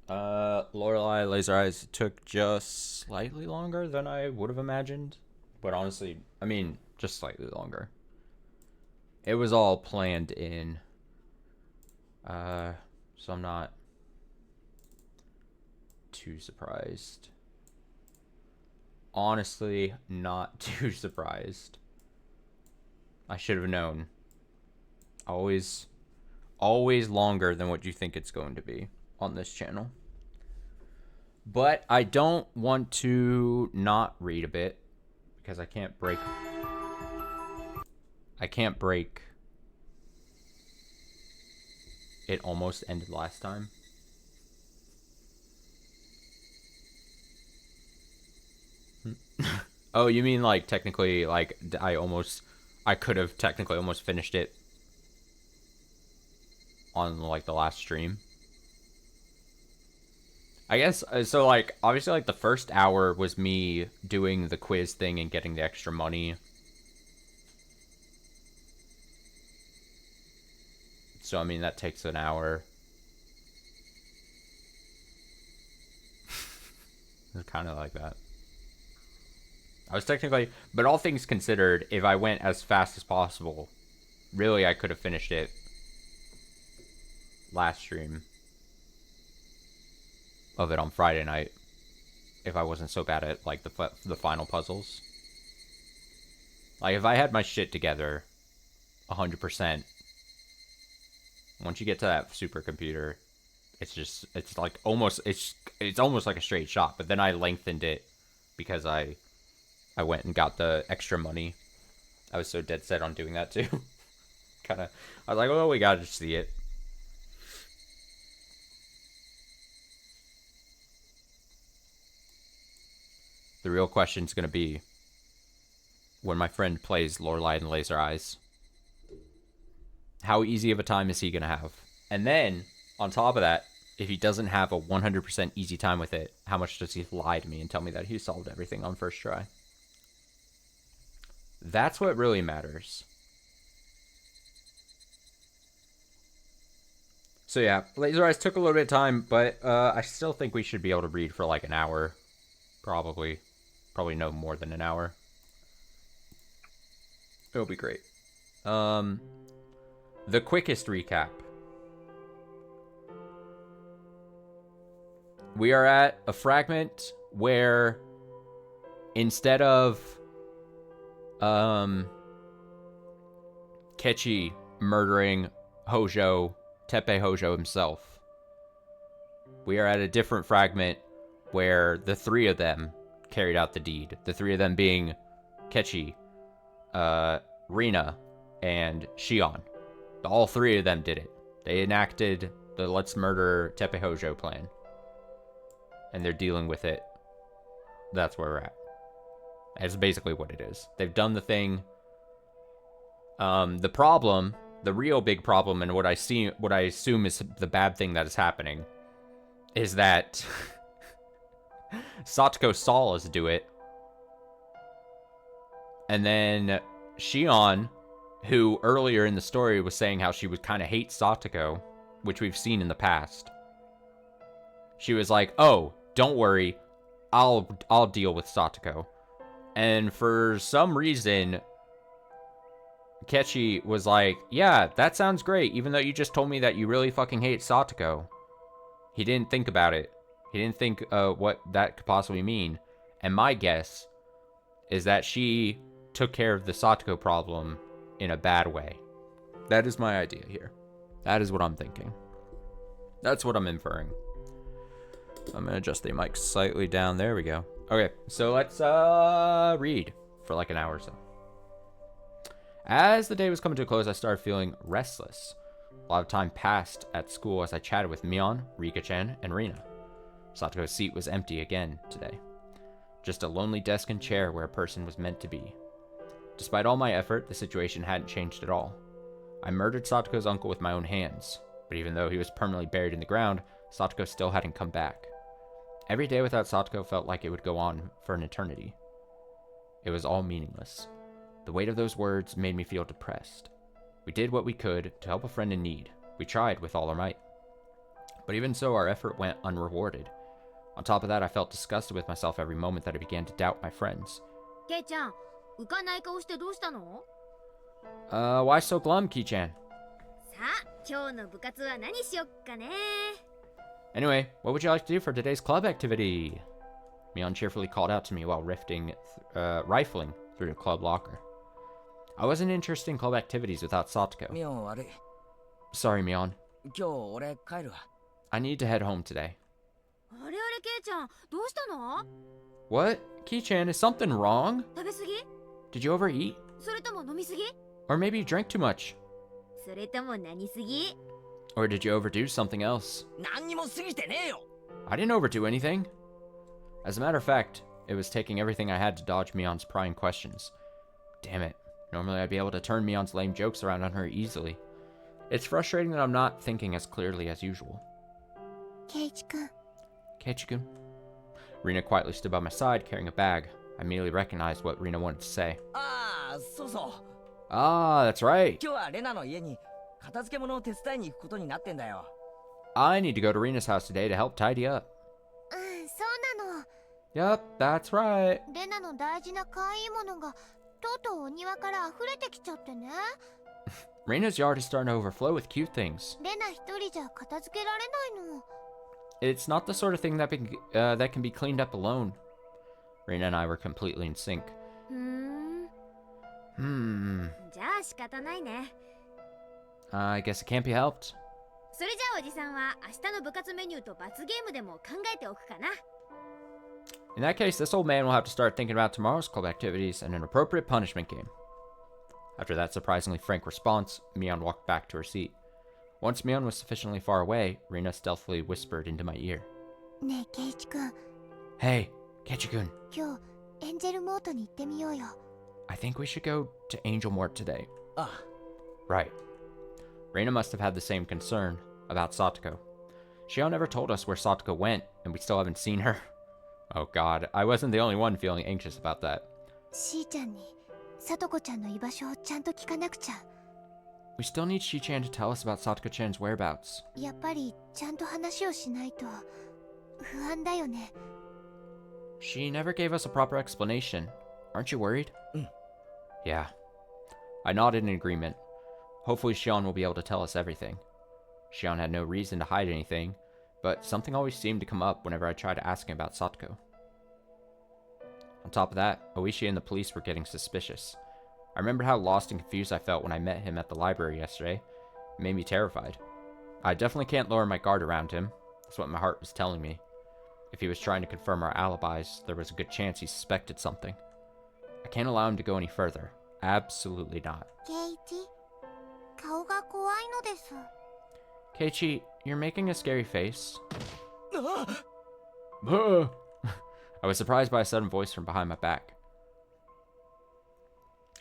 Lorelei Laser Eyes took just slightly longer than I would have imagined. But honestly, I mean, just slightly longer. It was all planned in. Uh, so I'm not too surprised. Honestly, not too surprised. I should have known. Always, always longer than what you think it's going to be on this channel. But I don't want to not read a bit because I can't break. I can't break. It almost ended last time. Oh, you mean like technically, like I could have technically almost finished it on like the last stream. I guess so. Like obviously, like the first hour was me doing the quiz thing and getting the extra money. So I mean that takes an hour. It's kind of like that. I was technically, but all things considered, if I went as fast as possible, really I could have finished it last stream of it on Friday night if I wasn't so bad at like the final puzzles. Like if I had my shit together 100%, once you get to that supercomputer, it's like almost it's almost like a straight shot, but then I lengthened it because I went and got the extra money. I was so dead set on doing that too. Kind of I was like, "Oh, we got to see it." The real question's going to be when my friend plays Lorelei and Laser Eyes, how easy of a time is he going to have? And then, on top of that, if he doesn't have a 100% easy time with it, how much does he lie to me and tell me that he solved everything on first try? That's what really matters. So yeah, Laser Eyes took a little bit of time, but I still think we should be able to read for like an hour. Probably no more than an hour. It'll be great. The quickest recap. We are at a fragment where instead of Kechi murdering Hojo, Tepe Hojo himself, we are at a different fragment where the three of them carried out the deed. The three of them being Kechi, Rina, and Shion. All three of them did it. They enacted the let's murder Tepe Hojo plan. And they're dealing with it. That's where we're at. That's basically what it is. They've done the thing. The problem, the real big problem, and what I assume is the bad thing that is happening, is that Satoko saw us do it. And then Shion, who earlier in the story was saying how she would kind of hate Satoko, which we've seen in the past. She was like, "Oh, don't worry, I'll deal with Satoko." And for some reason, Kechi was like, "Yeah, that sounds great, even though you just told me that you really fucking hate Satoko." He didn't think about it. He didn't think what that could possibly mean. And my guess is that she took care of the Satoko problem in a bad way. That is my idea here. That is what I'm thinking. That's what I'm inferring. I'm going to adjust the mic slightly down. There we go. Okay, so let's read for like an hour or so. As the day was coming to a close, I started feeling restless. A lot of time passed at school as I chatted with Mion, Rika-chan, and Rina. Satoko's seat was empty again today. Just a lonely desk and chair where a person was meant to be. Despite all my effort, the situation hadn't changed at all. I murdered Satoko's uncle with my own hands, but even though he was permanently buried in the ground, Satoko still hadn't come back. Every day without Satoko felt like it would go on for an eternity. It was all meaningless. The weight of those words made me feel depressed. We did what we could to help a friend in need. We tried with all our might. But even so, our effort went unrewarded. On top of that, I felt disgusted with myself every moment that I began to doubt my friends. ケイちゃん、浮かない顔してどうしたの？ Why so glum, Ki-chan? さあ、今日の部活は何しよっかね。 Anyway, what would you like to do for today's club activity? Mion cheerfully called out to me while rifling through the club locker. I wasn't interested in club activities without Satoko. ミオン悪い。 Sorry, Mion. 今日俺帰るわ。 I need to head home today. あれあれケイちゃん、どうしたの？ What? Ki-chan, is something wrong? 食べ過ぎ？ Did you overeat? それとも飲み過ぎ？ Or maybe you drank too much? それとも何過ぎ？ Or did you overdo something else? 何にも過ぎてねえよ。 I didn't overdo anything. As a matter of fact, it was taking everything I had to dodge Mion's prying questions. Damn it. Normally I'd be able to turn Mion's lame jokes around on her easily. It's frustrating that I'm not thinking as clearly as usual. ケイチ君。 Keiichi-kun. Rina quietly stood by my side, carrying a bag. I immediately recognized what Rina wanted to say. ああ、そうそう。 Ah, that's right. 今日はレナの家に片付け物を手伝いに行くことになってんだよ。 I need to go to Rina's house today to help tidy up. そうなの。 Yup, that's right. レナの大事な買い物がとうとうお庭から溢れてきちゃってね。 Rina's yard is starting to overflow with cute things. レナ一人じゃ片付けられないの。 It's not the sort of thing that can be cleaned up alone. Rina and I were completely in sync. じゃあ仕方ないね。 I guess it can't be helped. それじゃあおじさんは明日の部活メニューと罰ゲームでも考えておくかな。 In that case, this old man will have to start thinking about tomorrow's club activities and an appropriate punishment game. After that surprisingly frank response, Mion walked back to her seat. Once Mion was sufficiently far away, Rina stealthily whispered into my ear. ねえケイチ君、 Hey, Keiichi-kun. 今日エンジェルモートに行ってみようよ。 I think we should go to Angel Mort today. あ Right. Reina must have had the same concern about Satoko. Shio never told us where Satoko went, and we still haven't seen her. Oh god, I wasn't the only one feeling anxious about that. しーちゃんにさとこちゃんの居場所をちゃんと聞かなくちゃ。 We still need Shi-chan to tell us about Satoko-chan's whereabouts. やっぱりちゃんと話をしないと不安だよね。 She never gave us a proper explanation. Aren't you worried? Yeah. I nodded in agreement. Hopefully Shion will be able to tell us everything. Shion had no reason to hide anything, but something always seemed to come up whenever I tried to ask him about Satoko. On top of that, Oishi and the police were getting suspicious. I remember how lost and confused I felt when I met him at the library yesterday. It made me terrified. I definitely can't lower my guard around him. That's what my heart was telling me. If he was trying to confirm our alibis, there was a good chance he suspected something. I can't allow him to go any further. Absolutely not. ケイチ、顔が怖いのです。 Keiichi, you're making a scary face. あ I was surprised by a sudden voice from behind my back.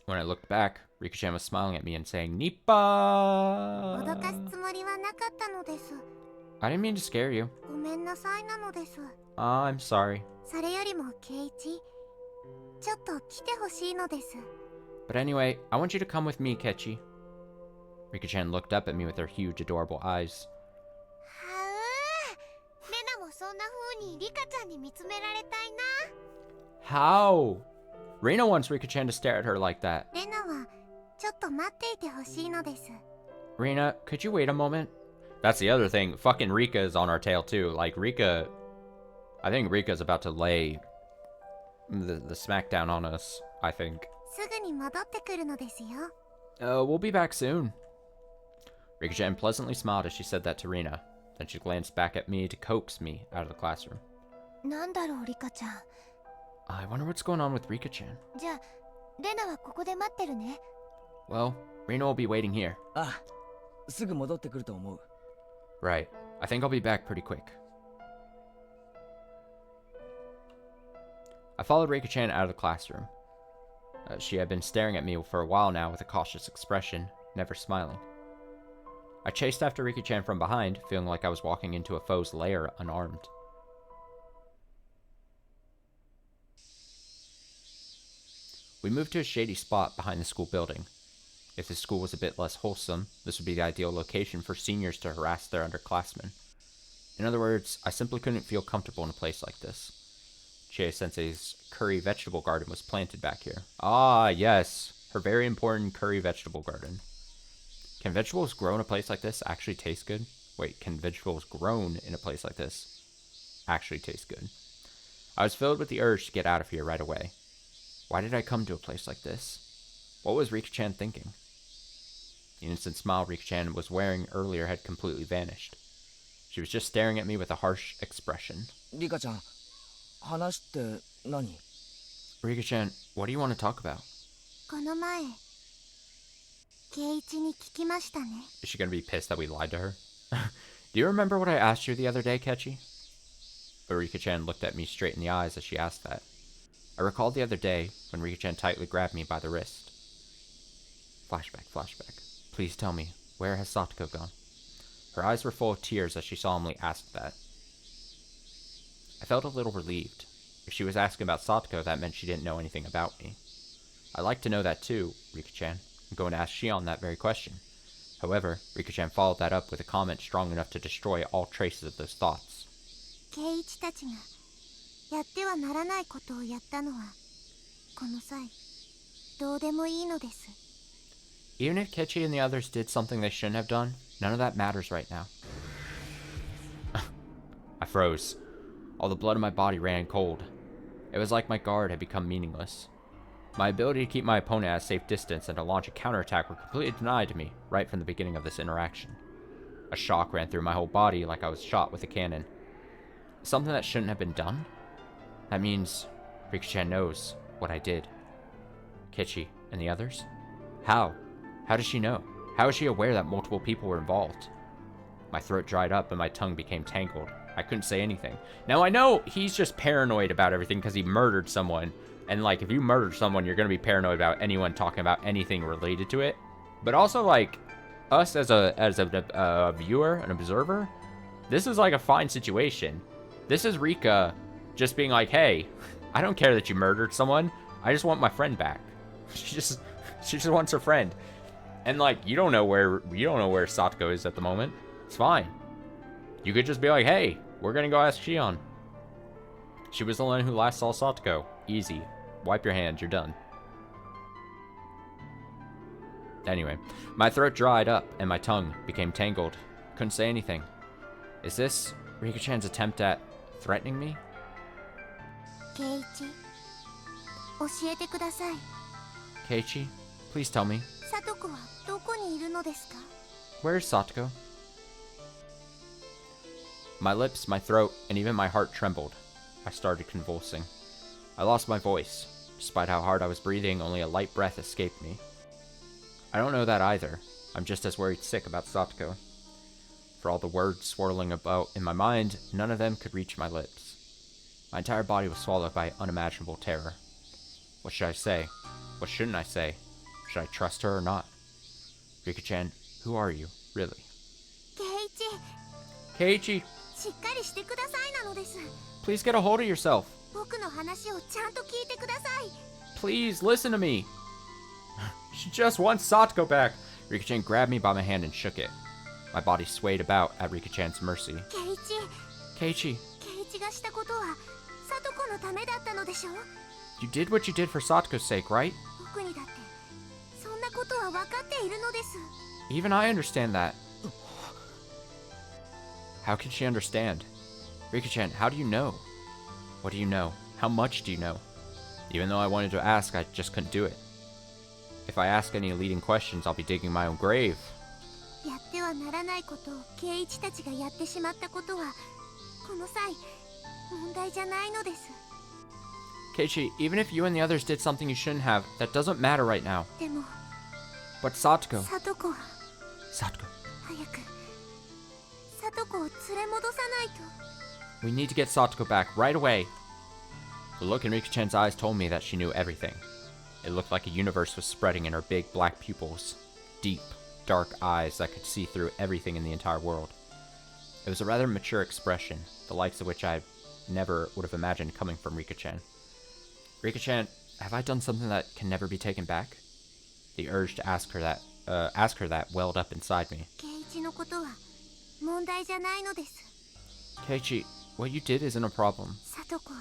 When I looked back, Rika-chan was smiling at me and saying, 脅 Nippa! かすつもりはなかったのです。 I didn't mean to scare you. ごめんなさいなのです。 I'm sorry. それよりもケイチ、ちょっと来てほしいのです。 But anyway, I want you to come with me, Keiichi. Rika-chan looked up at me with her huge, adorable eyes. はう、レナもそんな風にリカちゃんに見つめられたいな。 How? Reina wants Rika-chan to stare at her like that. レナはちょっと待っていてほしいのです。 Reina, could you wait a moment? That's the other thing. Fucking Rika is on our tail too. Like Rika, I think Rika's about to lay the smackdown on us, I think. すぐに戻ってくるのですよ。 We'll be back soon. Rika-chan pleasantly smiled as she said that to Rina. Then she glanced back at me to coax me out of the classroom. なんだろうリカちゃん。 I wonder what's going on with Rika-chan. じゃあレナはここで待ってるね。 Well, Rina will be waiting here. あすぐ戻ってくると思う。 Right. I think I'll be back pretty quick. I followed Rika-chan out of the classroom. She had been staring at me for a while now with a cautious expression, never smiling. I chased after Rika-chan from behind, feeling like I was walking into a foe's lair unarmed. We moved to a shady spot behind the school building. If the school was a bit less wholesome, this would be the ideal location for seniors to harass their underclassmen. In other words, I simply couldn't feel comfortable in a place like this. Chie-sensei's curry vegetable garden was planted back here. Ah, yes, her very important curry vegetable garden. Can vegetables grow in a place like this actually taste good? Wait, can vegetables grown in a place like this actually taste good? I was filled with the urge to get out of here right away. Why did I come to a place like this? What was Rika-chan thinking? The innocent smile Rika-chan was wearing earlier had completely vanished. She was just staring at me with a harsh expression. Rika-chan, 話って何? Rika-chan, what do you want to talk about? この前圭一に聞きましたね。 Is she gonna be pissed that we lied to her? Do you remember what I asked you the other day, Kechi? But Rika-chan looked at me straight in the eyes as she asked that. I recalled the other day when Rika-chan tightly grabbed me by the wrist. Flashback, flashback. Please tell me, where has Satoko gone? Her eyes were full of tears as she solemnly asked that. I felt a little relieved. If she was asking about Satoko, that meant she didn't know anything about me. I'd like to know that too, Rika-chan. I'm going to ask Shion that very question. However, Rika-chan followed that up with a comment strong enough to destroy all traces of those thoughts. 圭一たちがやってはならないことをやったのはこの際どうでもいいのです。 Even if Kechi and the others did something they shouldn't have done, none of that matters right now. I froze. All the blood in my body ran cold. It was like my guard had become meaningless. My ability to keep my opponent at a safe distance and to launch a counterattack were completely denied to me right from the beginning of this interaction. A shock ran through my whole body like I was shot with a cannon. Something that shouldn't have been done? That means Rika-chan knows what I did. Kechi and the others? How? How does she know? How is she aware that multiple people were involved? My throat dried up and my tongue became tangled. I couldn't say anything. Now I know he's just paranoid about everything because he murdered someone. And like, if you murder someone, you're going to be paranoid about anyone talking about anything related to it. But also like, us as a viewer, an observer, this is like a fine situation. This is Rika just being like, hey, I don't care that you murdered someone. I just want my friend back. She just wants her friend. And like, you don't know where Satoko is at the moment. It's fine. You could just be like, hey, we're gonna go ask Shion. She was the one who last saw Satoko. Easy. Wipe your hands, you're done. Anyway, my throat dried up and my tongue became tangled. Couldn't say anything. Is this Rika-chan's attempt at threatening me? 圭一教えてください。 Keiichi, please tell me. サトコはどこにいるのですか？ Where is Satoko? My lips, my throat, and even my heart trembled. I started convulsing. I lost my voice. Despite how hard I was breathing, only a light breath escaped me. I don't know that either. I'm just as worried sick about Satoko. For all the words swirling about in my mind, none of them could reach my lips. My entire body was swallowed by unimaginable terror. What should I say? What shouldn't I say? Should I trust her or not? Rika-chan, who are you, really? 圭一、 Keiichi, しっかりしてくださいなのです。 please get a hold of yourself. 僕の話をちゃんと聞いてください。 Please listen to me. She just wants Satoko back. Rika-chan grabbed me by my hand and shook it. My body swayed about at Rika-chan's mercy. 圭一、 Keiichi, 圭一がしたことはサトコのためだったのでしょう？ you did what you did for Satoko's sake, right? 僕にだってそんなことは分かっているのです。 Even I understand that. How can she understand? Rika-chan, how do you know? What do you know? How much do you know? Even though I wanted to ask, I just couldn't do it. If I ask any leading questions, I'll be digging my own grave. やってはならないことを圭一たちがやってしまったことはこの際問題じゃないのです。 Keiichi, even if you and the others did something you shouldn't have, that doesn't matter right now. でも But Satoko. サトコは Satoko. 早くサトコを連れ戻さないと。 We need to get Satoko back right away. The look in Rika-chan's eyes told me that she knew everything. It looked like a universe was spreading in her big black pupils. Deep, dark eyes that could see through everything in the entire world. It was a rather mature expression, the likes of which I never would have imagined coming from Rika-chan. Rika-chan, have I done something that can never be taken back? The urge to ask her that welled up inside me. 圭一のことは問題じゃないのです。Keiichi, what you did isn't a problem. サトコ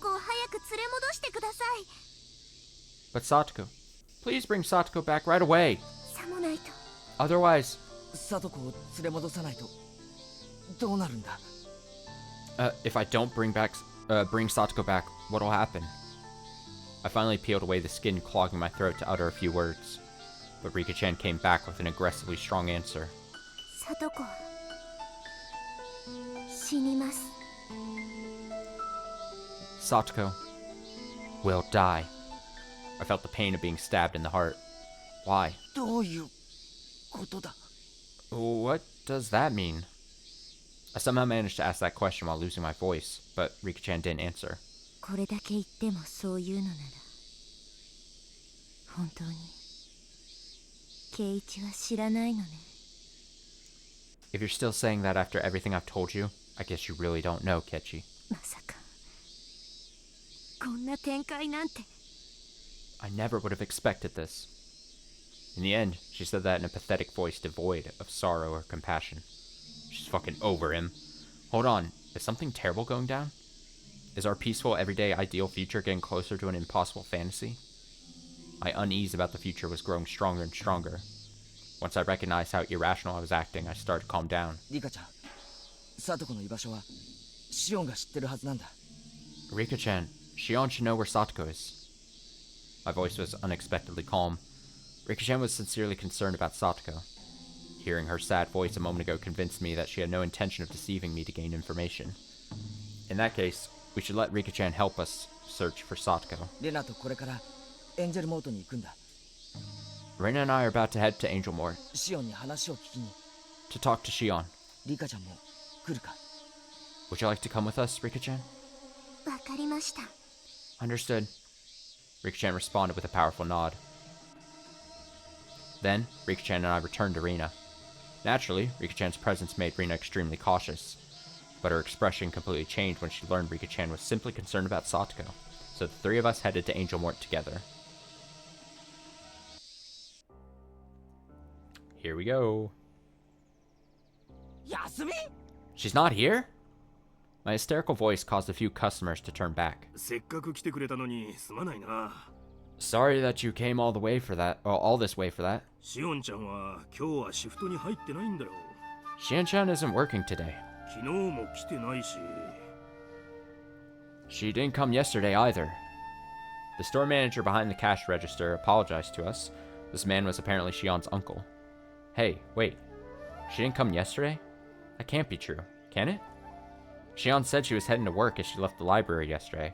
を早く連れ戻してください。 But Satoko, please bring Satoko back right away. さもないと Otherwise, サトコを連れ戻さないとどうなるんだ。 if I don't bring Satoko back, what'll happen? I finally peeled away the skin clogging my throat to utter a few words, but Rika-chan came back with an aggressively strong answer. サトコは死にます。 Satoko will die. I felt the pain of being stabbed in the heart. Why? どういうことだ。 What does that mean? I somehow managed to ask that question while losing my voice, but Rika-chan didn't answer. これだけ言ってもそういうのなら本当に圭一は知らないのね。 If you're still saying that after everything I've told you, I guess you really don't know, Keiichi. まさかこんな展開なんて。 I never would have expected this. In the end, she said that in a pathetic voice devoid of sorrow or compassion. She's fucking over him. Hold on, is something terrible going down? Is our peaceful, everyday, ideal future getting closer to an impossible fantasy? My unease about the future was growing stronger and stronger. Once I recognized how irrational I was acting, I started to calm down. リカちゃん、サトコの居場所はシオンが知ってるはずなんだ。 Rika-chan, Shion should know where Satoko is. My voice was unexpectedly calm. Rika-chan was sincerely concerned about Satoko. Hearing her sad voice a moment ago convinced me that she had no intention of deceiving me to gain information. In that case, we should let Rika-chan help us search for Satoko. レナとこれからエンジェルモートに行くんだ。 Rina and I are about to head to Angel Mort シオンに話を聞きに。 to talk to Shion. リカちゃんも来るか。 Would you like to come with us, Rika-chan? わかりました。 Understood. Rika-chan responded with a powerful nod. Then, Rika-chan and I returned to Rina. Naturally, Rika-chan's presence made Rina extremely cautious, but her expression completely changed when she learned Rika-chan was simply concerned about Satoko, so the three of us headed to Angel Mort together. Here we go. 休み？ She's not here? My hysterical voice caused a few customers to turn back. せっかく来てくれたのにすまないな。 Sorry that you came all this way for that. シオンちゃんは今日はシフトに入ってないんだろう。 Shion-chan isn't working today. 昨日も来てないし。 She didn't come yesterday either. The store manager behind the cash register apologized to us. This man was apparently Shion's uncle. Hey, wait. She didn't come yesterday? That can't be true, can it? Shion said she was heading to work as she left the library yesterday.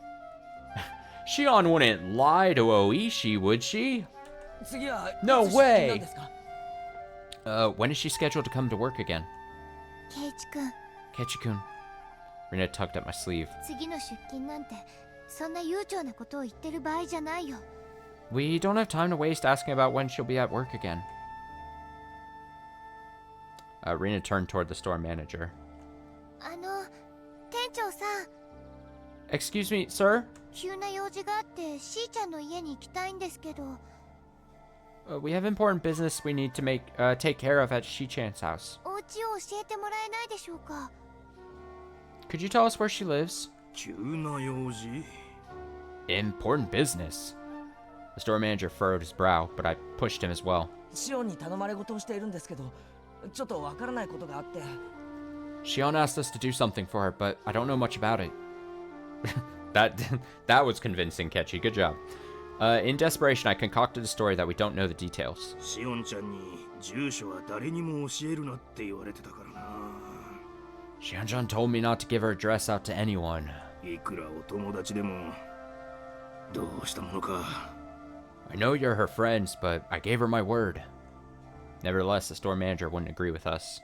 Shion wouldn't lie to Oishi, would she? 次は No いつ出勤なん way! ですか？ When is she scheduled to come to work again? 圭一君、 Keiichi-kun. Rina tugged at my sleeve. 次の出勤なんてそんな悠長なことを言ってる場合じゃないよ。 We don't have time to waste asking about when she'll be at work again. Rina turned toward the store manager. 店長さん、 Excuse me, sir? 急な用事があってしーちゃんの家に行きたいんですけど。 We have important business we need to take care of at Shi-chan's house. お家を教えてもらえないでしょうか。 Could you tell us where she lives? 急な用事？ Important business. The store manager furrowed his brow, but I pushed him as well. シオンに頼まれ事をしているんですけど、ちょっとわからないことがあって。 Shion asked us to do something for her, but I don't know much about it. That was convincing, Keiichi. Good job. In desperation, I concocted a story that we don't know the details. シオンちゃんに住所は誰にも教えるなって言われてたからな。 Shion-chan told me not to give her address out to anyone. いくらお友達でもどうしたものか。 I know you're her friends, but I gave her my word. Nevertheless, the store manager wouldn't agree with us.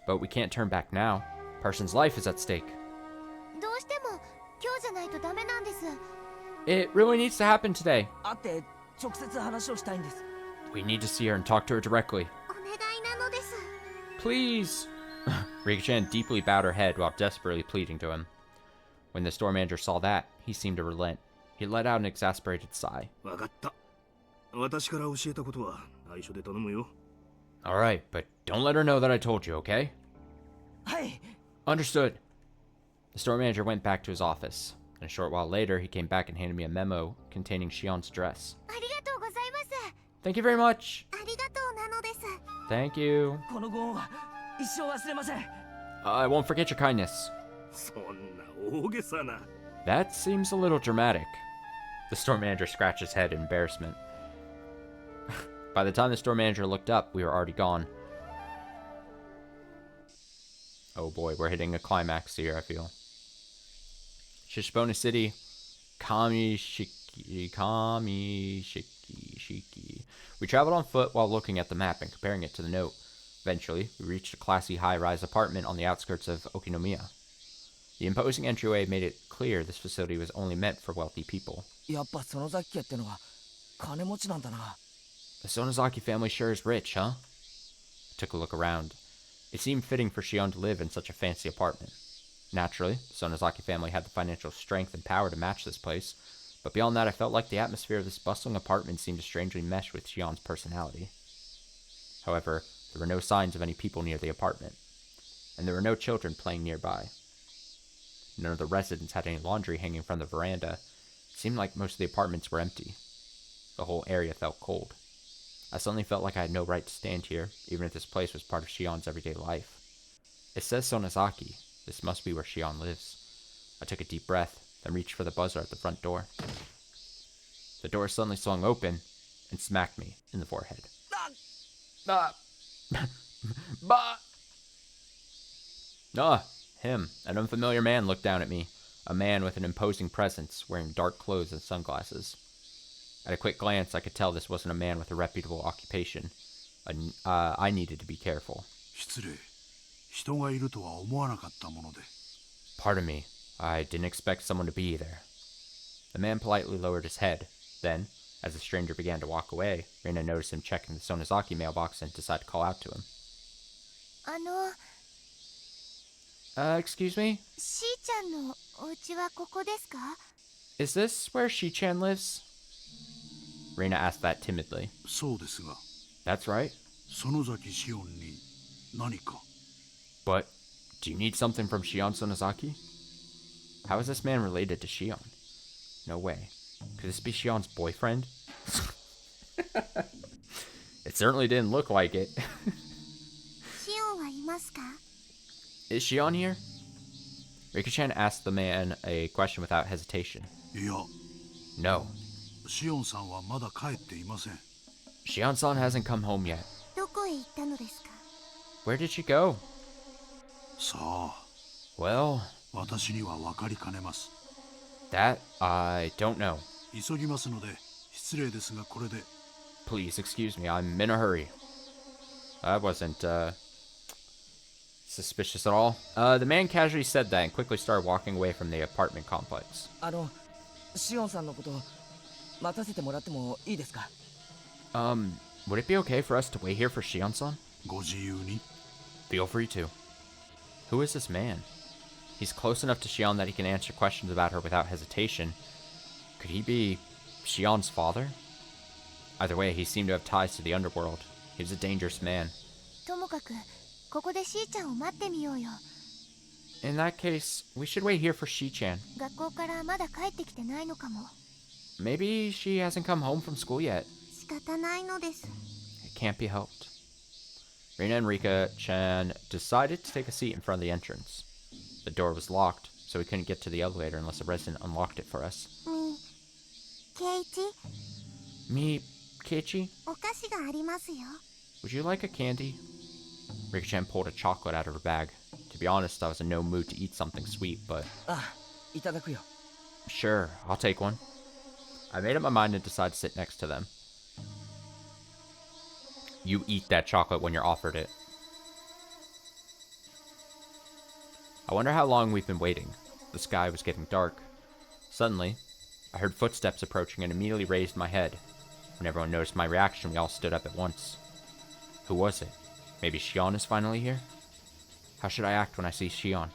But we can't turn back now. Person's life is at stake. どうしても今日じゃないとダメなんです。 It really needs to happen today. 会って直接話をしたいんです。 We need to see her and talk to her directly. お願いなのです。 Please! Rika-chan deeply bowed her head while desperately pleading to him. When the store manager saw that, he seemed to relent. He let out an exasperated sigh. わかった。私から教えたことは内緒で頼むよ。 Alright, but don't let her know that I told you, okay? はい。 Understood. The store manager went back to his office, and a short while later, he came back and handed me a memo containing Shion's dress. ありがとうございます。 Thank you very much. ありがとうなのです。 Thank you. このご恩は一生忘れません。 I won't forget your kindness. そんな大げさな。 That seems a little dramatic. The store manager scratched his head in embarrassment. By the time the store manager looked up, we were already gone. Oh boy, we're hitting a climax here, I feel. Shishibona City, Kamishiki. We traveled on foot while looking at the map and comparing it to the note. Eventually, we reached a classy high-rise apartment on the outskirts of Okinomiya. The imposing entryway made it clear this facility was only meant for wealthy people. やっぱ園崎家ってのは金持ちなんだな。 The Sonozaki family sure is rich, huh? I took a look around. It seemed fitting for Shion to live in such a fancy apartment. Naturally, the Sonozaki family had the financial strength and power to match this place, but beyond that I felt like the atmosphere of this bustling apartment seemed to strangely mesh with Shion's personality. However, there were no signs of any people near the apartment, and there were no children playing nearby. None of the residents had any laundry hanging from the veranda. It seemed like most of the apartments were empty. The whole area felt cold. I suddenly felt like I had no right to stand here, even if this place was part of Shion's everyday life. It says Sonozaki. This must be where Shion lives. I took a deep breath, then reached for the buzzer at the front door. The door suddenly swung open and smacked me in the forehead. Bah! Him, an unfamiliar man, looked down at me. A man with an imposing presence, wearing dark clothes and sunglasses. At a quick glance, I could tell this wasn't a man with a reputable occupation. I needed to be careful. 失礼。人がいるとは思わなかったもので。 Pardon me. I didn't expect someone to be there. The man politely lowered his head. Then, as the stranger began to walk away, Rina noticed him checking the Sonozaki mailbox and decided to call out to him. あの、 Excuse me? しーちゃんのお家はここですか？ Is this where Shi-chan lives? Rina asked that timidly. そうですが、 That's right. 園崎紫音に何か。 But, do you need something from Shion Sonozaki? How is this man related to Shion? No way. Could this be Shion's boyfriend? It certainly didn't look like it. シオンはいますか？ Is Shion here? Rika-chan asked the man a question without hesitation. いや、 No. 紫音さんはまだ帰っていません。 Shion-san hasn't come home yet. どこへ行ったのですか？ Where did she go? さあ、 Well, 私には分かりかねます。 that I don't know. 急ぎますので、失礼ですがこれで。 Please excuse me, I'm in a hurry. I wasn't, suspicious at all. The man casually said that and quickly started walking away from the apartment complex. シオンさんのこと待たせてもらってもいいですか？ Would it be okay for us to wait here for Shion-san? ご自由に。 Feel free to. Who is this man? He's close enough to Shion that he can answer questions about her without hesitation. Could he be Shion's father? Either way, he seemed to have ties to the underworld. He was a dangerous man. ともかくここでしーちゃんを待ってみようよ。 In that case, we should wait here for Shi-chan. 学校からまだ帰ってきてないのかも。 Maybe she hasn't come home from school yet. 仕方ないのです。 It can't be helped. Rina and Rika-chan decided to take a seat in front of the entrance. The door was locked, so we couldn't get to the elevator unless a resident unlocked it for us. ケイチ、 Me, Keiichi, お菓子がありますよ。 would you like a candy? Rika-chan pulled a chocolate out of her bag. To be honest, I was in no mood to eat something sweet, but いただくよ。 sure, I'll take one. I made up my mind and decided to sit next to them. You eat that chocolate when you're offered it. I wonder how long we've been waiting. The sky was getting dark. Suddenly, I heard footsteps approaching and immediately raised my head. When everyone noticed my reaction, we all stood up at once. Who was it? Maybe Shion is finally here? How should I act when I see Shion?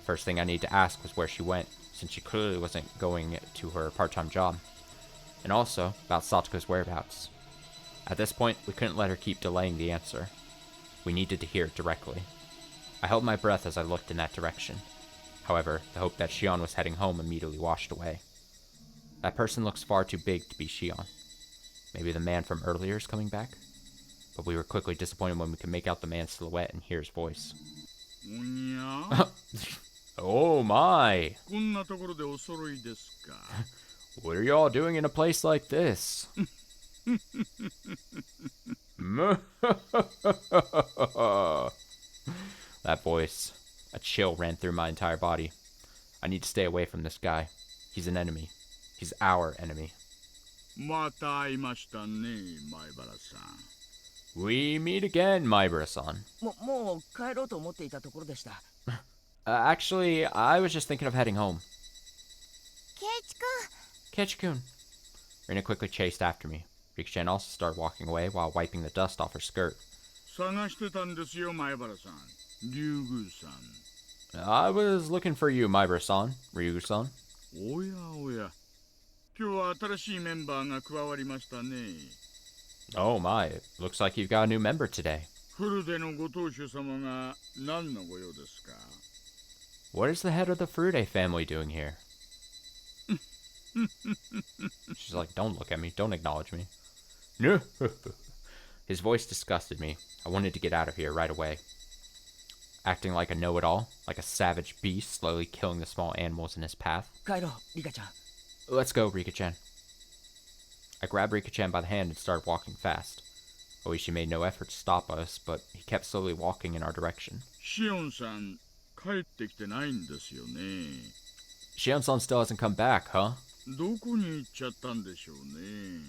First thing I need to ask was where she went, since she clearly wasn't going to her part-time job. And also, about Satoko's whereabouts. At this point, we couldn't let her keep delaying the answer. We needed to hear it directly. I held my breath as I looked in that direction. However, the hope that Shion was heading home immediately washed away. That person looks far too big to be Shion. Maybe the man from earlier is coming back? But we were quickly disappointed when we could make out the man's silhouette and hear his voice. Oh my! What are y'all doing in a place like this? That voice. A chill ran through my entire body. I need to stay away from this guy. He's an enemy. He's our enemy. We meet again, Maibara-san. もう帰ろうと思っていたところでした。Actually, I was just thinking of heading home. ケイチ君。 Keiichi-kun. Rina quickly chased after me. Rika-chan also started walking away while wiping the dust off her skirt. 探してたんですよ、前原さん。竜宮さん。I was looking for you, Maibara-san, Ryugu-san. おやおや。今日は新しいメンバーが加わりましたね。Oh my, it looks like you've got a new member today. フルデのご当主様が何のご用ですか？ What is the head of the Furude family doing here? She's like, don't look at me, don't acknowledge me. No. His voice disgusted me. I wanted to get out of here right away. Acting like a know-it-all, like a savage beast slowly killing the small animals in his path. 帰ろう、リカちゃん。 Let's go, Rika-chan. I grabbed Rika-chan by the hand and started walking fast. Oishi made no effort to stop us, but he kept slowly walking in our direction. シオンさん、帰ってきてないんですよね。Shion-san still hasn't come back, huh? どこに行っちゃったんでしょうね。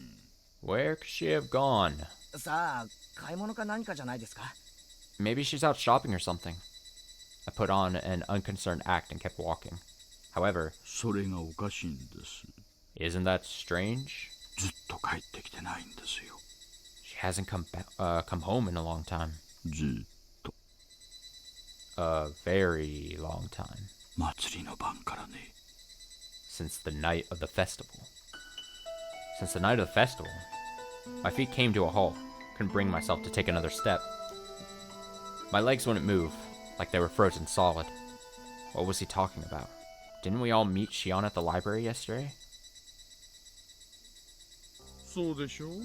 Where could she have gone? さあ、買い物か何かじゃないですか。 Maybe she's out shopping or something. I put on an unconcerned act and kept walking. However, それがおかしいんです。 isn't that strange? ずっと帰ってきてないんですよ。 She hasn't come home in a long time. ずっと A very long time. 祭りの晩からね。 Since the night of the festival. Since the night of the festival? My feet came to a halt. Couldn't bring myself to take another step. My legs wouldn't move, like they were frozen solid. What was he talking about? Didn't we all meet Shion at the library yesterday? そうでしょう？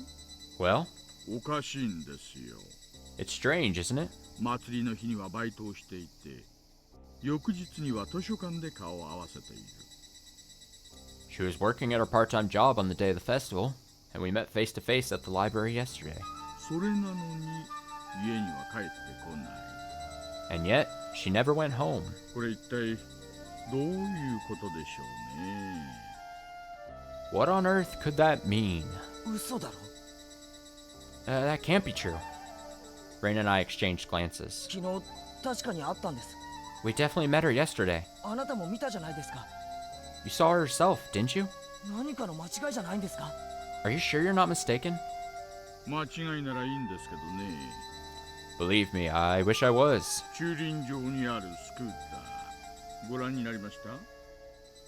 Well, おかしいんですよ。 it's strange, isn't it? 祭りの日にはバイトをしていて、翌日には図書館で顔を合わせている。 She was working at her part-time job on the day of the festival, and we met face to face at the library yesterday. それなのに家には帰ってこない。 And yet, she never went home. これ一体どういうことでしょうね。 What on earth could that mean? 嘘だろ。 That can't be true. Rain and I exchanged glances. 昨日確かに会ったんです。 We definitely met her yesterday. あなたも見たじゃないですか。 You saw her yourself, didn't you? 何かの間違いじゃないんですか。 Are you sure you're not mistaken? 間違いならいいんですけどね。 Believe me, I wish I was. 駐輪場にあるスクーター、ご覧になりました？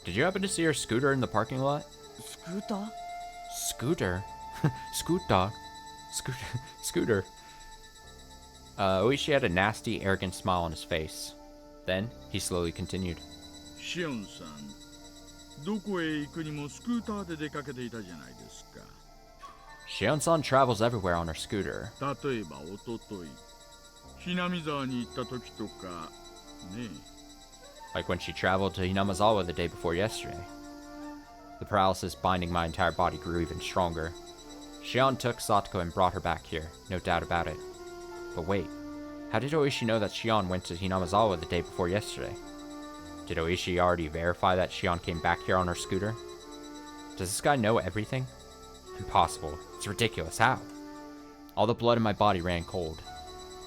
Did you happen to see her scooter in the parking lot? スクーター？ Scooter? Scooter? Scooter. Oishi had a nasty, arrogant smile on his face. Then, he slowly continued. シオンさん、どこへ行くにもスクーターで出かけていたじゃないですか。 Shion-san travels everywhere on her scooter. 例えばおととい、ひなみ沢に行った時とか、ね。 Like when she traveled to Hinamazawa the day before yesterday. The paralysis binding my entire body grew even stronger. Shion took Satoko and brought her back here, no doubt about it. But wait, how did Oishi know that Shion went to Hinamazawa the day before yesterday? Did Oishi already verify that Shion came back here on her scooter? Does this guy know everything? Impossible. It's ridiculous. How? All the blood in my body ran cold.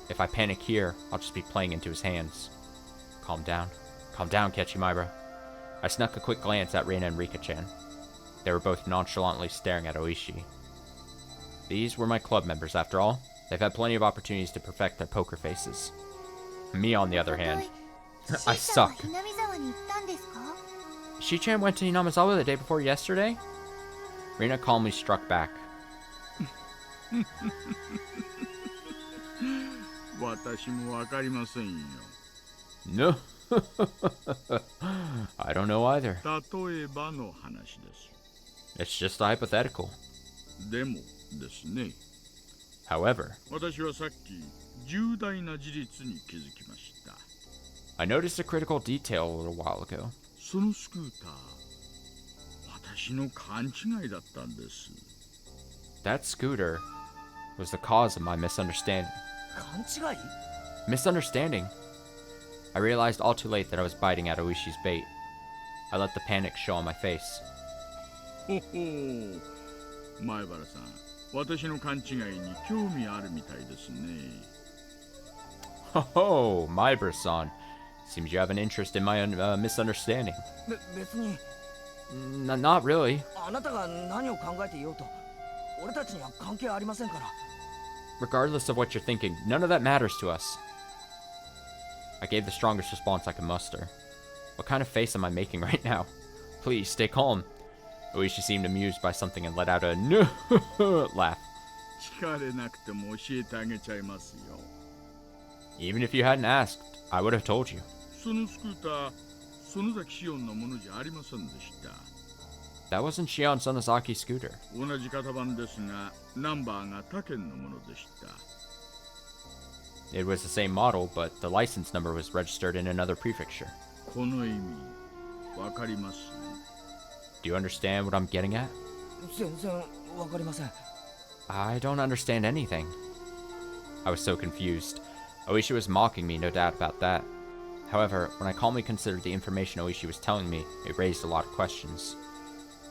If I panic here, I'll just be playing into his hands. Calm down. Calm down, Kechimaira. I snuck a quick glance at Reina and Rika-chan. They were both nonchalantly staring at Oishi. These were my club members, after all. They've had plenty of opportunities to perfect their poker faces. Me, on the other hand, I suck. Shi-chan went to Hinamazawa the day before yesterday? Rina calmly struck back. 私もわかりませんよ。No. I don't know either. 例えばの話です。 It's just a hypothetical. でもですね、 However, 私はさっき重大な事実に気づきました。 I noticed a critical detail a little while ago. そのスクーター、私の勘違いだったんです。 That scooter was the cause of my misunderstanding. 勘違い？ Misunderstanding? I realized all too late that I was biting at Oishi's bait. I let the panic show on my face. ほほう、前原さん、私の勘違いに興味あるみたいですね。 Oh, Mybra-san. Seems you have an interest in my misunderstanding. 別に Not really. あなたが何を考えていようと俺たちには関係ありませんから。 Regardless of what you're thinking, none of that matters to us. I gave the strongest response I could muster. What kind of face am I making right now? Please, stay calm. Oishi seemed amused by something and let out a no laugh. 聞かれなくても教えてあげちゃいますよ。 Even if you hadn't asked, I would have told you. そのスクーター、園崎シオンのものじゃありませんでした。 That wasn't Shion Sonozaki's scooter. 同じ型番ですが、ナンバーが他県のものでした。 It was the same model, but the license number was registered in another prefecture. この意味、わかります？ Do you understand what I'm getting at? 全然わかりません。 I don't understand anything. I was so confused. Oishi was mocking me, no doubt about that. However, when I calmly considered the information Oishi was telling me, it raised a lot of questions.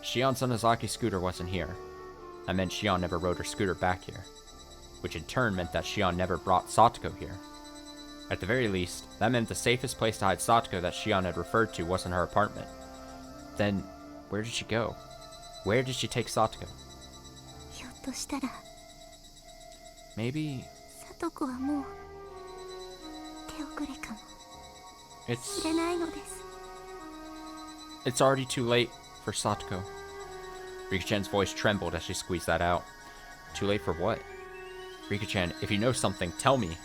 Shion Sonozaki's scooter wasn't here. That meant Shion never rode her scooter back here, which in turn meant that Shion never brought Satoko here. At the very least, that meant the safest place to hide Satoko that Shion had referred to wasn't her apartment. Then, where did she go? Where did she take Satoko? ひょっとしたら Maybe 聡子はもう手遅れかも it's しれないのです。 it's already too late for Satoko. Rika-chan's voice trembled as she squeezed that out. Too late for what? Rika-chan, if you know something, tell me.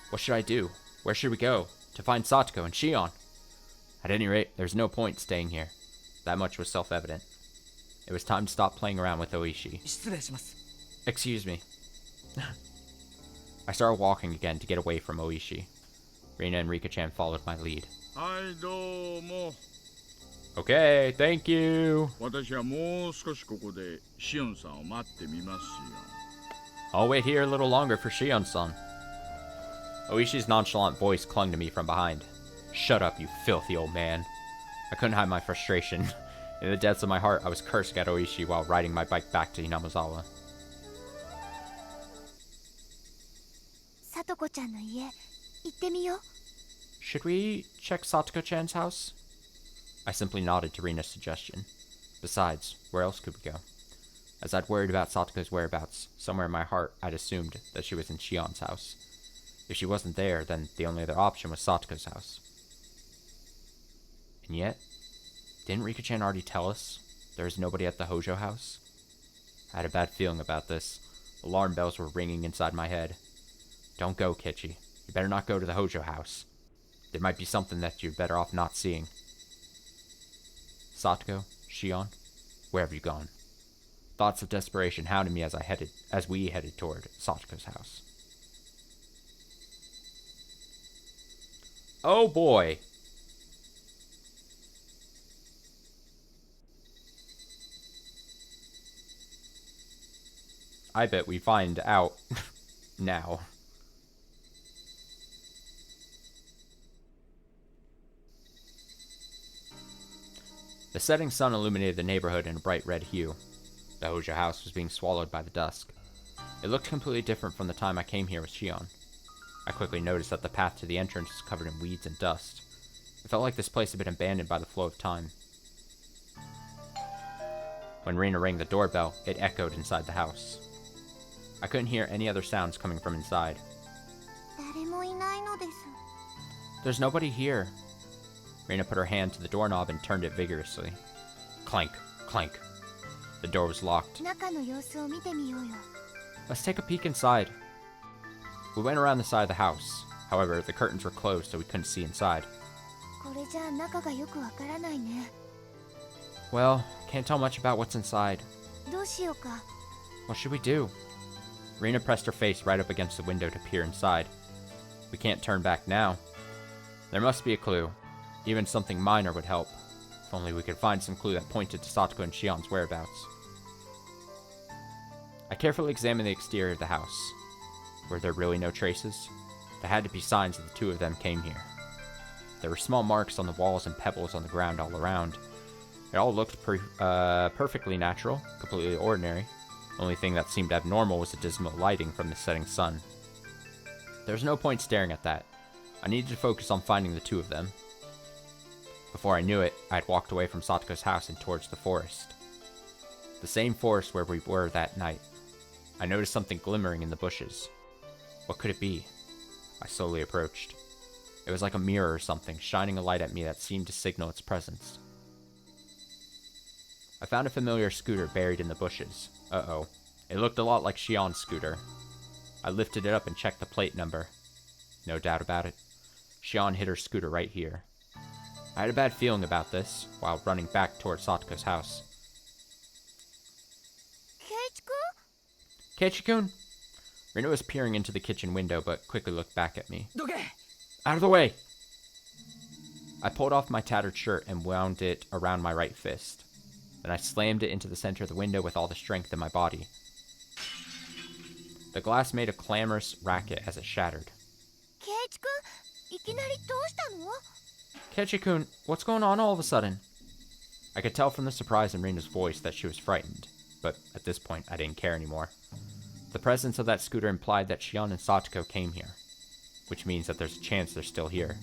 What should I do? Where should we go? To find Satoko and Shion? At any rate, there's no point staying here. That much was self-evident. It was time to stop playing around with Oishi. 失礼します。 Excuse me. I started walking again to get away from Oishi. Rina and Rika-chan followed my lead. はい、どうも。 Okay, thank you. 私はもう少しここでシオンさんを待ってみますよ。 I'll wait here a little longer for Shion-san. Oishi's nonchalant voice clung to me from behind. Shut up, you filthy old man. I couldn't hide my frustration. In the depths of my heart, I was cursing at Oishi while riding my bike back to Inamozawa. 聡子ちゃんの家行ってみよう。 Should we check Satoko-chan's house? I simply nodded to Rina's suggestion. Besides, where else could we go? As I'd worried about Satoko's whereabouts, somewhere in my heart I'd assumed that she was in Shion's house. If she wasn't there, then the only other option was Satoko's house. And yet, didn't Rika-chan already tell us there was nobody at the Hojo house? I had a bad feeling about this. Alarm bells were ringing inside my head. Don't go, Kichi. You better not go to the Hojo house. There might be something that you're better off not seeing. Satoko, Shion, where have you gone? Thoughts of desperation hounded me as we headed toward Satoko's house. Oh boy! I bet we find out now. The setting sun illuminated the neighborhood in a bright red hue. The Hojo house was being swallowed by the dusk. It looked completely different from the time I came here with Shion. I quickly noticed that the path to the entrance was covered in weeds and dust. It felt like this place had been abandoned by the flow of time. When Rina rang the doorbell, it echoed inside the house. I couldn't hear any other sounds coming from inside. 誰もいないのです。 There's nobody here. Rina put her hand to the doorknob and turned it vigorously. Clank, clank. The door was locked. 中の様子を見てみようよ。 Let's take a peek inside. We went around the side of the house. However, the curtains were closed, so we couldn't see inside. これじゃあ中がよくわからないね。 Well, can't tell much about what's inside. どうしようか。 What should we do? Rina pressed her face right up against the window to peer inside. We can't turn back now. There must be a clue. Even something minor would help. If only we could find some clue that pointed to Satoko and Shion's whereabouts. I carefully examined the exterior of the house. Were there really no traces? There had to be signs that the two of them came here. There were small marks on the walls and pebbles on the ground all around. It all looked perfectly natural, completely ordinary. The only thing that seemed abnormal was the dismal lighting from the setting sun. There was no point staring at that. I needed to focus on finding the two of them. Before I knew it, I had walked away from Satoko's house and towards the forest. The same forest where we were that night. I noticed something glimmering in the bushes. What could it be? I slowly approached. It was like a mirror or something, shining a light at me that seemed to signal its presence. I found a familiar scooter buried in the bushes. Uh-oh. It looked a lot like Shion's scooter. I lifted it up and checked the plate number. No doubt about it. Shion hid her scooter right here. I had a bad feeling about this, while running back towards Satoko's house. ケイチ君? Keiichi-kun! Rina was peering into the kitchen window, but quickly looked back at me. どけ! Out of the way! I pulled off my tattered shirt and wound it around my right fist. Then I slammed it into the center of the window with all the strength in my body. The glass made a clamorous racket as it shattered. ケイチ君、いきなりどうしたの? Keiichi-kun, what's going on all of a sudden? I could tell from the surprise in Rina's voice that she was frightened, but at this point I didn't care anymore. The presence of that scooter implied that Shion and Satoko came here, which means that there's a chance they're still here.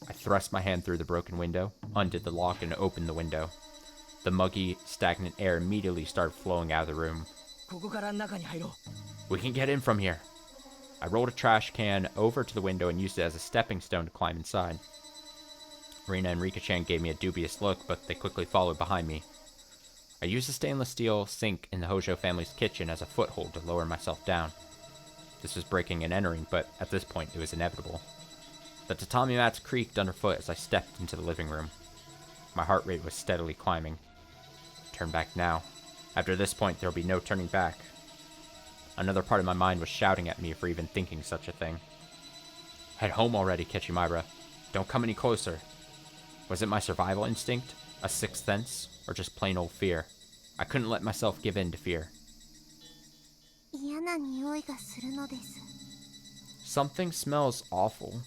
I thrust my hand through the broken window, undid the lock, and opened the window. The muggy, stagnant air immediately started flowing out of the room. ここから中に入ろう。 We can get in from here. I rolled a trash can over to the window and used it as a stepping stone to climb inside. Rina and Rika-chan gave me a dubious look, but they quickly followed behind me. I used a stainless steel sink in the Hojo family's kitchen as a foothold to lower myself down. This was breaking and entering, but at this point it was inevitable. The tatami mats creaked underfoot as I stepped into the living room. My heart rate was steadily climbing. Turn back now. After this point, there will be no turning back. Another part of my mind was shouting at me for even thinking such a thing. Head home already, Kechimaira. Don't come any closer. Was it my survival instinct, a sixth sense, or just plain old fear? I couldn't let myself give in to fear. 嫌な匂いがするのです。 Something smells awful.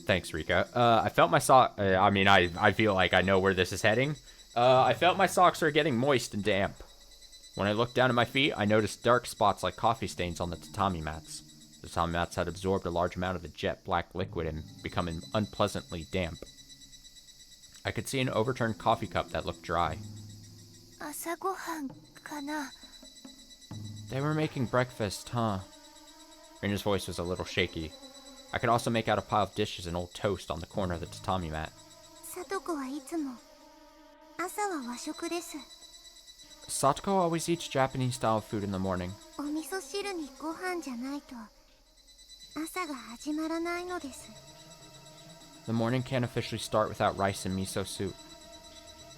Thanks, Rika. I felt my I feel like I know where this is heading. I felt my socks are getting moist and damp. When I looked down at my feet, I noticed dark spots like coffee stains on the tatami mats. The tatami mats had absorbed a large amount of the jet black liquid and become unpleasantly damp. I could see an overturned coffee cup that looked dry. 朝ごはんかな? They were making breakfast, huh? Rina's voice was a little shaky. I could also make out a pile of dishes and old toast on the corner of the tatami mat. サトコはいつも朝は和食です。 Satoko always eats Japanese-style food in the morning. お味噌汁にご飯じゃないと朝が始まらないのです。 The morning can't officially start without rice and miso soup.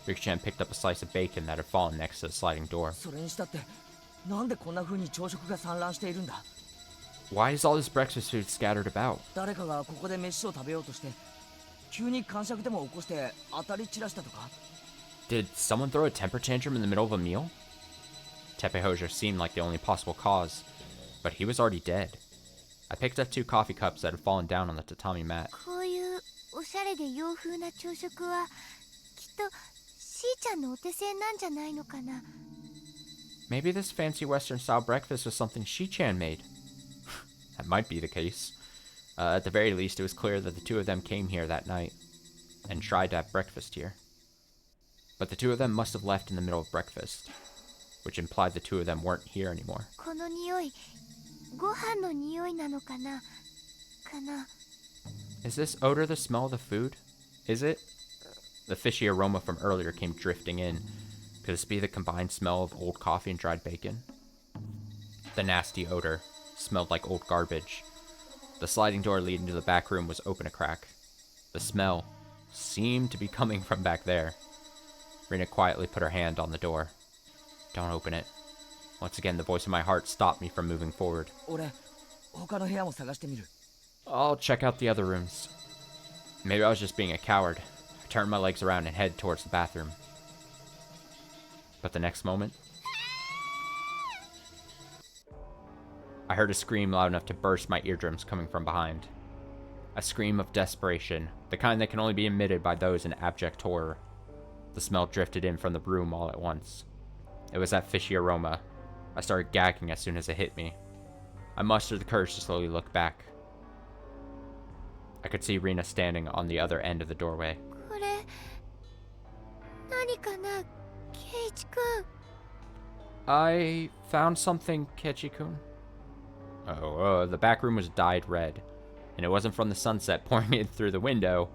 Rika-chan picked up a slice of bacon that had fallen next to the sliding door. それにしたってなんでこんな風に朝食が散乱しているんだ? Why is all this breakfast food scattered about? 誰かがここで飯を食べようとして急に癇癪でも起こして当たり散らしたとか? Did someone throw a temper tantrum in the middle of a meal? Teppei Hojo seemed like the only possible cause, but he was already dead. I picked up 2 coffee cups that had fallen down on the tatami mat. こういうおしゃれで洋風な朝食はきっとしーちゃんのお手製なんじゃないのかな? Maybe this fancy Western-style breakfast was something Shi-chan made. That might be the case. At the very least, it was clear that the two of them came here that night and tried to have breakfast here. But the two of them must have left in the middle of breakfast, which implied the two of them weren't here anymore. この匂い、ご飯の匂いなのかな? Is this odor the smell of the food? Is it? The fishy aroma from earlier came drifting in. Could this be the combined smell of old coffee and dried bacon? The nasty odor, smelled like old garbage. The sliding door leading to the back room was open a crack. The smell seemed to be coming from back there. Rina quietly put her hand on the door. Don't open it. Once again, the voice in my heart stopped me from moving forward. 俺他の部屋も探してみる I'll check out the other rooms. Maybe I was just being a coward. I turned my legs around and head towards the bathroom. But the next moment, I heard a scream loud enough to burst my eardrums coming from behind. A scream of desperation, the kind that can only be emitted by those in abject horror. The smell drifted in from the room all at once. It was that fishy aroma. I started gagging as soon as it hit me. I mustered the courage to slowly look back. I could see Rina standing on the other end of the doorway. これ何かな、ケイチ君。 I found something, Kechi-kun. The back room was dyed red, and it wasn't from the sunset pouring in through the window.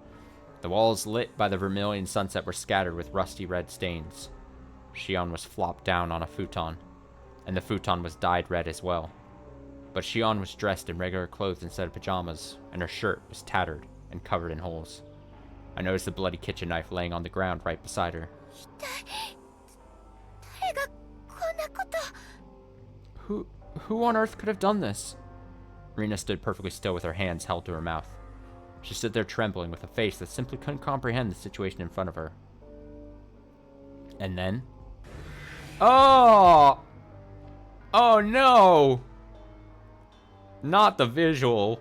The walls lit by the vermilion sunset were scattered with rusty red stains. Shion was flopped down on a futon, and the futon was dyed red as well. But Shion was dressed in regular clothes instead of pajamas, and her shirt was tattered and covered in holes. I noticed the bloody kitchen knife laying on the ground right beside her. 誰がこんなこと。 Who on earth could have done this? Rina stood perfectly still with her hands held to her mouth. She stood there trembling with a face that simply couldn't comprehend the situation in front of her. And then... Oh! Oh no! Not the visual.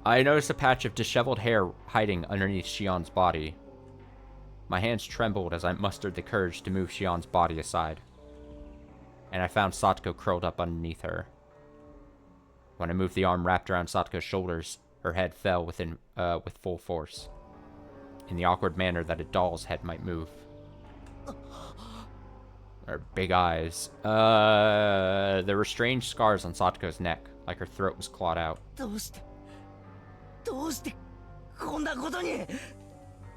I noticed a patch of disheveled hair hiding underneath Shion's body. My hands trembled as I mustered the courage to move Shion's body aside. And I found Satoko curled up underneath her. When I moved the arm wrapped around Satoko's shoulders, her head fell with full force, in the awkward manner that a doll's head might move. Her big eyes. There were strange scars on Satoko's neck, like her throat was clawed out. どうしてこんなことに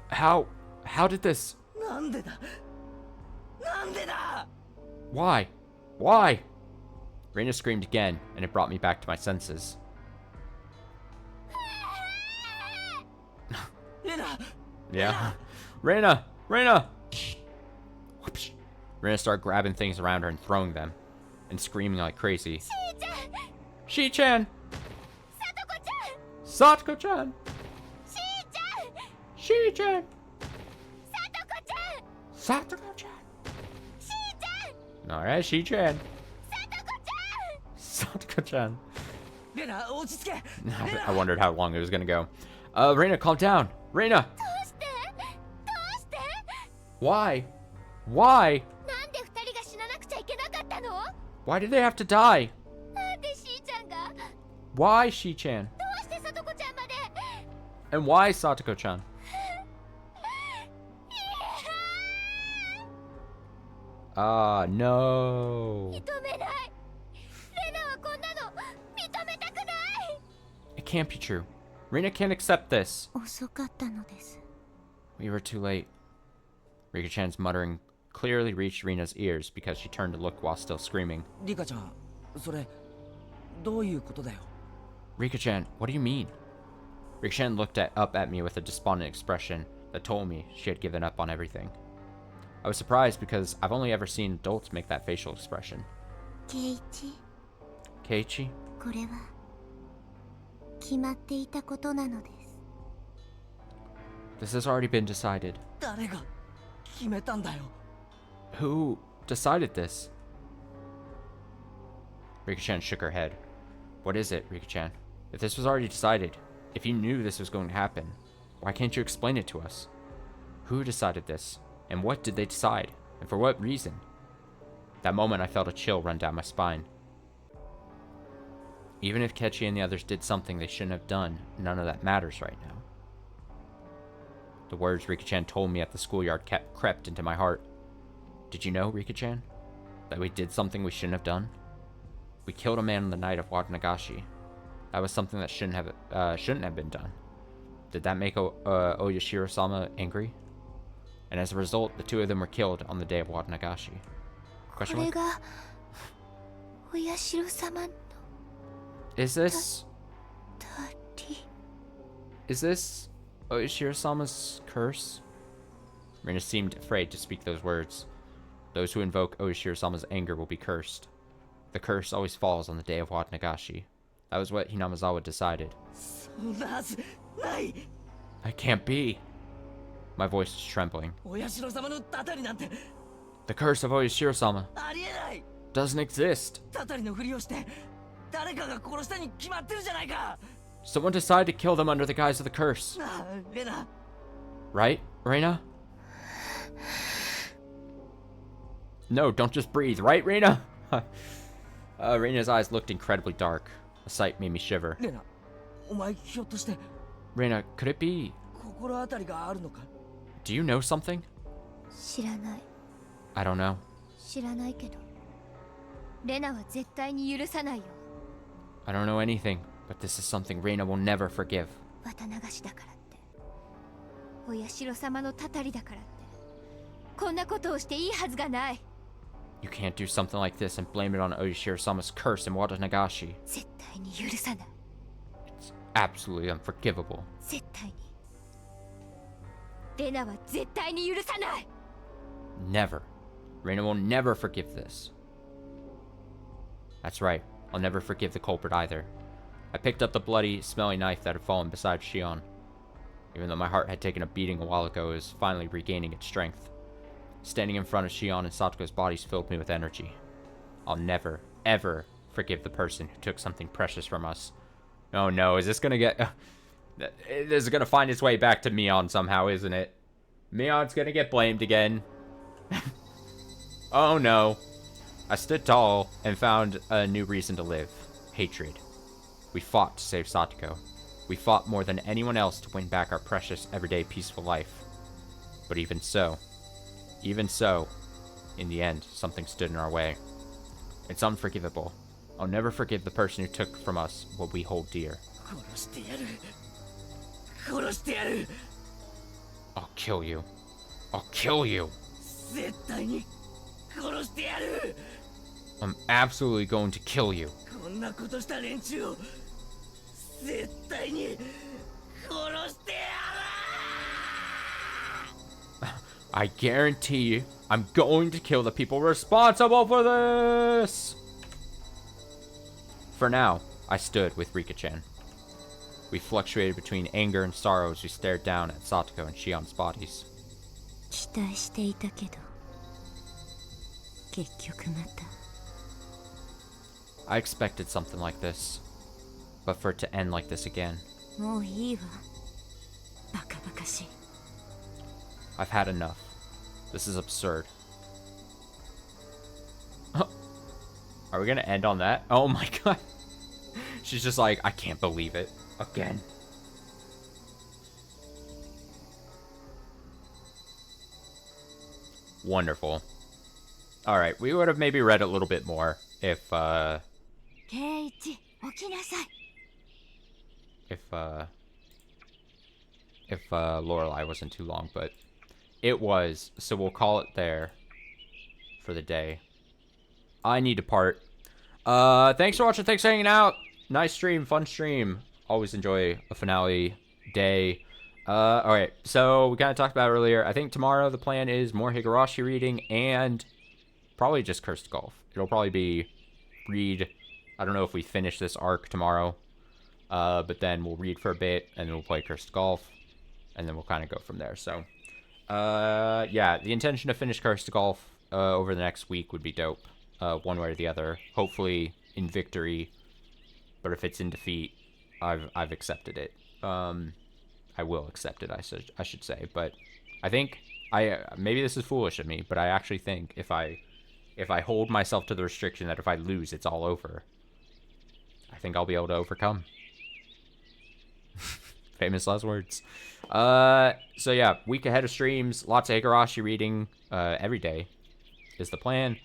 How did this... なんでだ Why? Why? Rina screamed again, and it brought me back to my senses. レナ Yeah. Rina! Rina! Whoosh. Rina started grabbing things around her and throwing them, and screaming like crazy. Shi-chan! Satoko-chan! Shi-chan! Satoko-chan! Alright, Shi-chan. Satoko-chan. レナ落ち着け I wondered how long it was gonna go. Reina, calm down. Reina! どうして Why? Why? なんで二人が死ななくちゃいけなかったの。 Why did they have to die? なんでしーちゃんが。 Why Shi-chan? どうしてさとこちゃんまで。 And why Satoko-chan? No. 認めない。レナはこんなの認めたくない。 It can't be true. Reina can't accept this. 遅かったのです。 We were too late. Rika-chan's muttering clearly reached Rina's ears because she turned to look while still screaming. リカちゃんそれどういうことだよ Rika-chan, what do you mean? Rika-chan looked up at me with a despondent expression that told me she had given up on everything. I was surprised because I've only ever seen adults make that facial expression. ケイチ、 Keiichi? これは決まっていたことなのです。 This has already been decided. 誰が決めたんだよ Who decided this? Rika-chan shook her head. What is it, Rika-chan? If this was already decided, if you knew this was going to happen, why can't you explain it to us? Who decided this? And what did they decide? And for what reason? That moment I felt a chill run down my spine. Even if Kechi and the others did something they shouldn't have done, none of that matters right now. The words Rika-chan told me at the schoolyard crept into my heart. Did you know, Rika-chan, that we did something we shouldn't have done? We killed a man on the night of Watanagashi. That was something that shouldn't have been done. Did that make Oyashiro-sama angry? And as a result, the two of them were killed on the day of Watanagashi. こ Question れ mark? がお社様の。Is this... 鳥 Is this Oishiro-sama's curse? Rina seemed afraid to speak those words. Those who invoke Oishiro-sama's anger will be cursed. The curse always falls on the day of Wat Nagashi. That was what Hinamizawa decided. そんなはずない。 That can't be. My voice was trembling. お社様のたたりなんて The curse of Oishiro-sama ありえない。 doesn't exist. たたりのふりをして誰かが殺したに決まってるじゃないか。 Someone decided to kill them under the guise of the curse. なあ、レナ。 Right, Reina? No, don't just breathe, right, Reina? Reina's eyes looked incredibly dark. The sight made me shiver. レナ、お前ひょっとして Reina, could it be... 心当たりがあるのか。 Do you know something? 知らない I don't know. 知らないけどレナは絶対に許さないよ I don't know anything, but this is something Reina will never forgive. 綿流しだからってお社様のたたりだからってこんなことをしていいはずがない You can't do something like this and blame it on Oishiro-sama's curse in Wata Nagashi. 絶対に許さない It's absolutely unforgivable. 絶対にレナは絶対に許さない Never. Reina will never forgive this. That's right. I'll never forgive the culprit either. I picked up the bloody, smelly knife that had fallen beside Shion. Even though my heart had taken a beating a while ago, it was finally regaining its strength. Standing in front of Shion and Satoko's bodies filled me with energy. I'll never, ever forgive the person who took something precious from us. Oh no, is this gonna get... this is gonna find its way back to Mion somehow, isn't it? Mion's gonna get blamed again. Oh no. I stood tall and found a new reason to live. Hatred. We fought to save Satoko. We fought more than anyone else to win back our precious, everyday, peaceful life. But even so, in the end, something stood in our way. It's unforgivable. I'll never forgive the person who took from us what we hold dear. 殺してやる。殺してやる。 I'll kill you. I'll kill you. 絶対に殺してやる。 I'm absolutely going to kill you. こんなことした連中を絶対に殺してやる。 I guarantee you, I'm going to kill the people responsible for this! For now, I stood with Rika-chan. We fluctuated between anger and sorrow as we stared down at Satoko and Shion's bodies. 期待していたけど結局また I expected something like this, but for it to end like this again. もういいわバカバカしい I've had enough. This is absurd. Are we gonna end on that? Oh my god. She's just like, I can't believe it. Again. Wonderful. Alright, we would have maybe read a little bit more if, 圭一起きなさい if Lorelei wasn't too long, but it was, so we'll call it there for the day. I need to part. Thanks for watching, thanks for hanging out. Nice stream, fun stream. Always enjoy a finale day. Alright, so we kind of talked about it earlier. I think tomorrow the plan is more Higurashi reading and probably just Cursed Golf. It'll probably be read, I don't know if we finish this arc tomorrow, but then we'll read for a bit and then we'll play Cursed Golf and then we'll kind of go from there. So, yeah, the intention to finish Cursed Golf over the next week would be dope, one way or the other. Hopefully in victory, but if it's in defeat, I've accepted it. I will accept it, I should say. But I think maybe this is foolish of me, but I actually think if I hold myself to the restriction that if I lose, it's all over, I think I'll be able to overcome. Famous last words. So yeah, week ahead of streams, lots of Higurashi reading every day is the plan,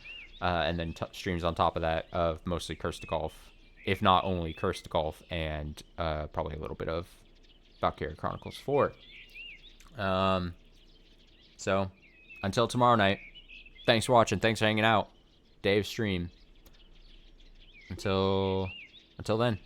and then streams on top of that of mostly Cursed Golf, if not only Cursed Golf, and probably a little bit of Valkyria Chronicles 4. So until tomorrow night, thanks for watching, thanks for hanging out. Day of stream. Until then.